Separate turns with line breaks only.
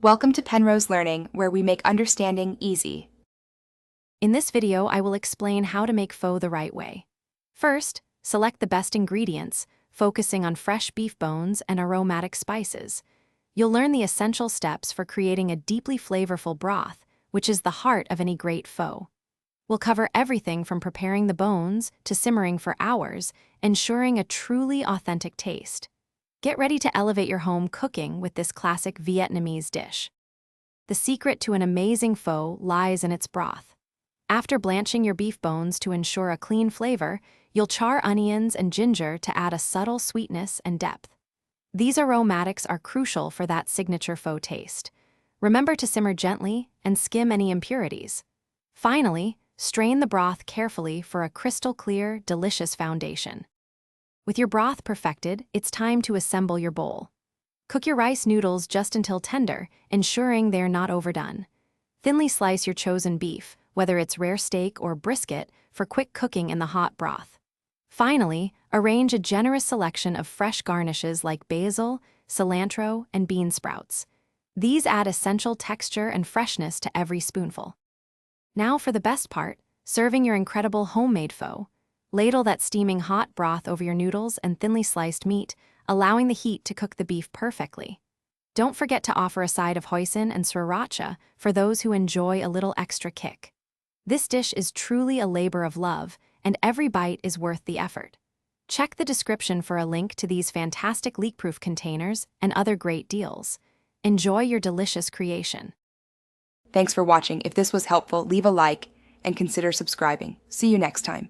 Welcome to Penrose Learning, where we make understanding easy.
In this video, I will explain how to make pho the right way. First, select the best ingredients, focusing on fresh beef bones and aromatic spices. You'll learn the essential steps for creating a deeply flavorful broth, which is the heart of any great pho. We'll cover everything from preparing the bones to simmering for hours, ensuring a truly authentic taste. Get ready to elevate your home cooking with this classic Vietnamese dish. The secret to an amazing pho lies in its broth. After blanching your beef bones to ensure a clean flavor, you'll char onions and ginger to add a subtle sweetness and depth. These aromatics are crucial for that signature pho taste. Remember to simmer gently and skim any impurities. Finally, strain the broth carefully for a crystal-clear, delicious foundation. With your broth perfected, it's time to assemble your bowl. Cook your rice noodles just until tender, ensuring they're not overdone. Thinly slice your chosen beef, whether it's rare steak or brisket, for quick cooking in the hot broth. Finally, arrange a generous selection of fresh garnishes like basil, cilantro, and bean sprouts. These add essential texture and freshness to every spoonful. Now for the best part, serving your incredible homemade pho. Ladle that steaming hot broth over your noodles and thinly sliced meat, allowing the heat to cook the beef perfectly. Don't forget to offer a side of hoisin and sriracha for those who enjoy a little extra kick. This dish is truly a labor of love, and every bite is worth the effort. Check the description for a link to these fantastic leak-proof containers and other great deals. Enjoy your delicious creation.
Thanks for watching. If this was helpful, leave a like and consider subscribing. See you next time.